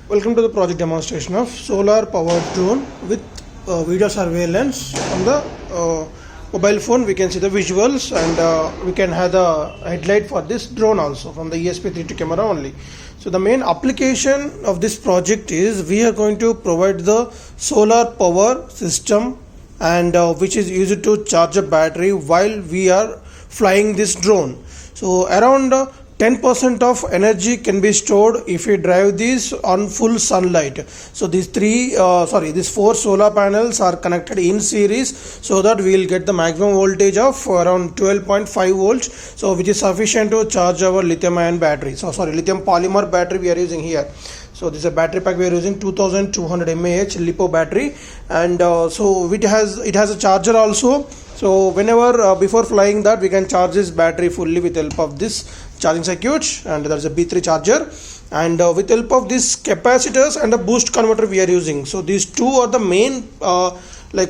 Welcome to the project demonstration of solar powered drone with video surveillance on the mobile phone. We can see the visuals and we can have the headlight for this drone also from the ESP32 camera only. So the main application of this project is we are going to provide the solar power system and which is used to charge a battery while we are flying this drone. So around 10% of energy can be stored if we drive this on full sunlight. So these four solar panels are connected in series so that we will get the maximum voltage of around 12.5 volts, so which is sufficient to charge our lithium ion battery. Lithium polymer battery we are using here. So this is a battery pack we are using 2200 mAh LiPo battery, and so it has a charger also. So whenever before flying that we can charge this battery fully with help of this charging circuit, and there is a B3 charger, and with help of this capacitors and a boost converter we are using. So these two are the main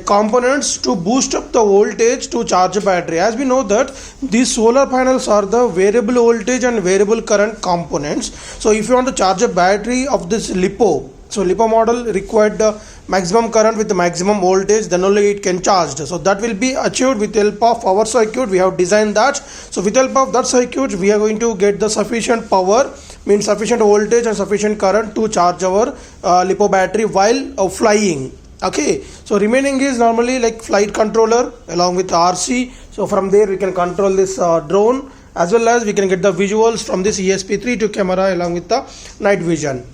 components to boost up the voltage to charge a battery. As we know that these solar panels are the variable voltage and variable current components. So if you want to charge a battery of this LiPo, so LiPo model required the maximum current with the maximum voltage, then only it can charge. So that will be achieved with help of our circuit. We have designed that. So with help of that circuit we are going to get the sufficient power, means sufficient voltage and sufficient current to charge our LiPo battery while flying. Okay, so remaining is normally like flight controller along with RC. So from there we can control this drone, as well as we can get the visuals from this ESP32 camera along with the night vision.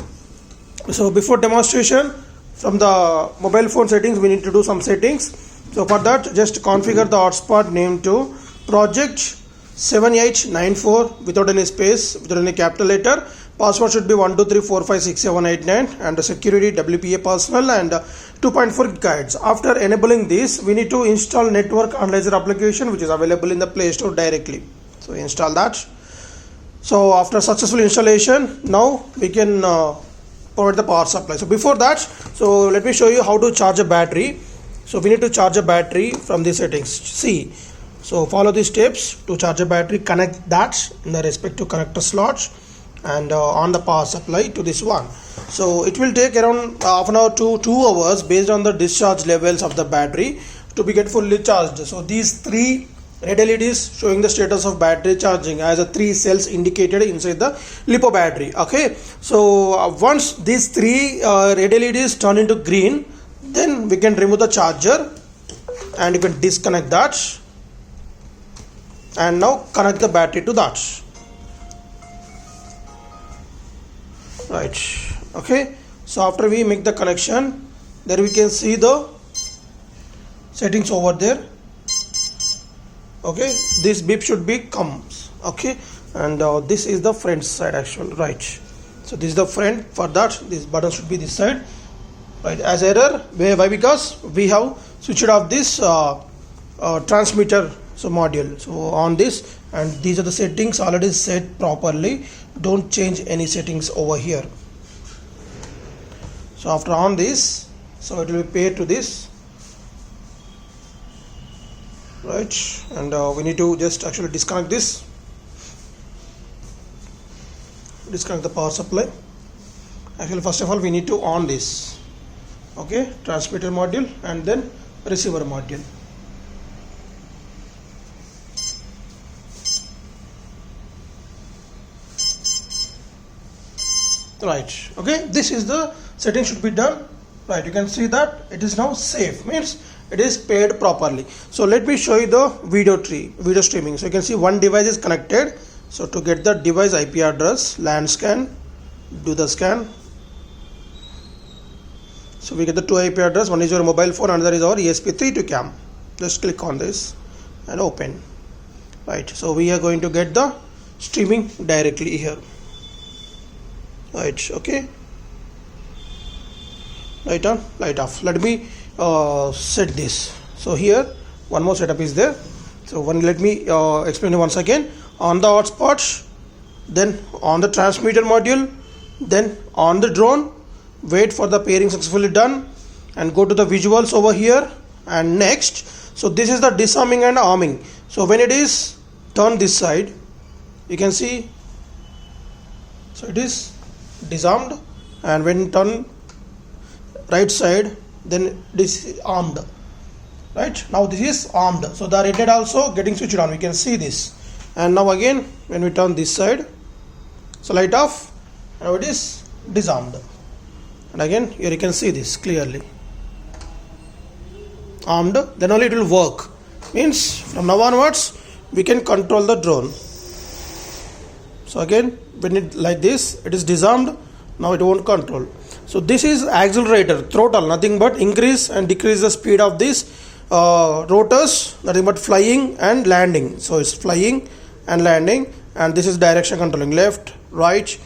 So before demonstration, from the mobile phone settings we need to do some settings. So for that, just configure the hotspot name to project 7894 without any space, without any capital letter. Password should be 123456789 and the security WPA personal and 2.4 gigahertz. After enabling this, we need to install network analyzer application which is available in the Play Store directly. So install that. So after successful installation, now we can provide the power supply. So before that, so let me show you how to charge a battery. So we need to charge a battery from the settings. See, so follow these steps to charge a battery. Connect that in the respective connector slots and on the power supply to this one. So it will take around half an hour to 2 hours based on the discharge levels of the battery to be get fully charged. So these three red LEDs showing the status of battery charging as a 3 cells indicated inside the LiPo battery. Okay, so once these three red LEDs turn into green, then we can remove the charger and you can disconnect that and now connect the battery to that. Right, okay, so after we make the connection, there we can see the settings over there. Okay, this beep should be comes. Okay, and this is the front side actually, right? So this is the front. For that, this button should be this side, right? As error, why? Because we have switched off this transmitter module. So on this, and these are the settings already set properly. Don't change any settings over here. So after on this, so it will be paired to this, right? And we need to just actually disconnect this, disconnect the power supply. Actually, first of all we need to on this, okay, transmitter module and then receiver module. Right, okay, this is the setting should be done. Right, you can see that it is now safe, means it is paired properly. So let me show you the video streaming. So you can see one device is connected. So to get the device IP address, LAN scan, do the scan. So we get the two IP address. One is your mobile phone, another is our ESP32 cam. Just click on this and open. Right, so we are going to get the streaming directly here. Right, okay, light on, light off. Let me set this. So here one more setup is there. So let me explain it once again. On the hotspot, then on the transmitter module, then on the drone, wait for the pairing successfully done and go to the visuals over here, and next, so this is the disarming and arming. So when it is turned this side, you can see, so it is disarmed and when turn right side, then this is armed. Right, now this is armed, so the red light also getting switched on, we can see this. And now again when we turn this side, so light off, now it is disarmed. And again here you can see this clearly, armed, then only it will work. Means from now onwards we can control the drone. So again when it like this, it is disarmed, now it won't control. So this is accelerator, throttle, nothing but increase and decrease the speed of this rotors, nothing but flying and landing. So it's flying and landing, and this is direction controlling, left, right,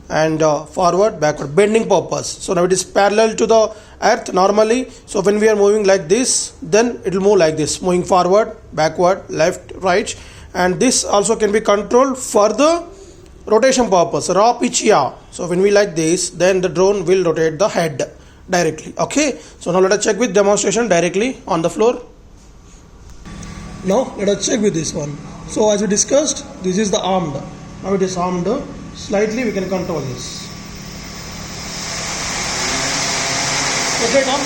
and forward, backward, bending purpose. So now it is parallel to the earth normally, so when we are moving like this, then it will move like this, moving forward, backward, left, right. And this also can be controlled for the rotation purpose, raw pitch yaw. So when we like this, then the drone will rotate the head directly. Okay, so now let us check with demonstration directly on the floor. Now let us check with this one. So as we discussed, this is the armed. Now it is armed. Slightly we can control this. Okay, now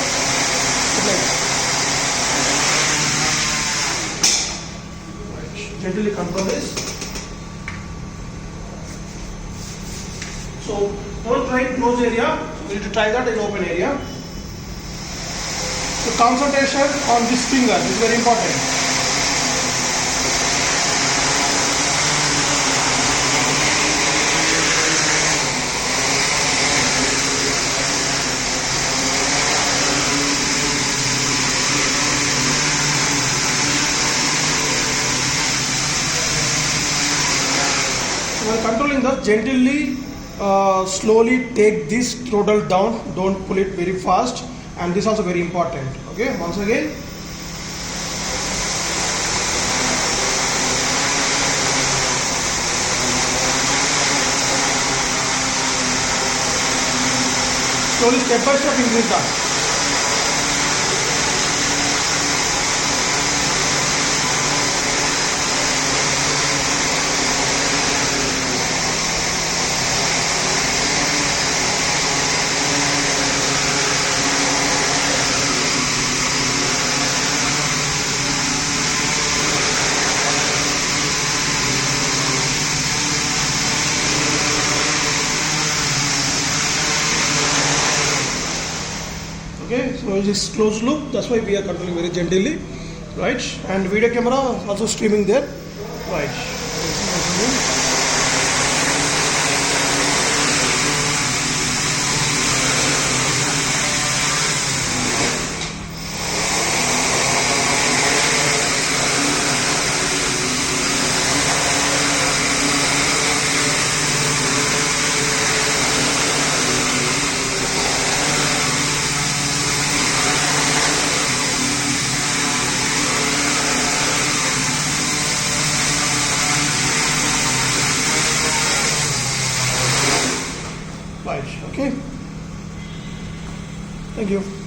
gently control this. So don't try in closed area. We need to try that in open area. So concentration on this finger is very important. So while controlling the, gently slowly take this throttle down, don't pull it very fast, and this is also very important. Okay, once again, slowly step by step increase that. Okay, so it is closed loop, that's why we are controlling very gently, right? And video camera also streaming there, right? Right, okay. Thank you.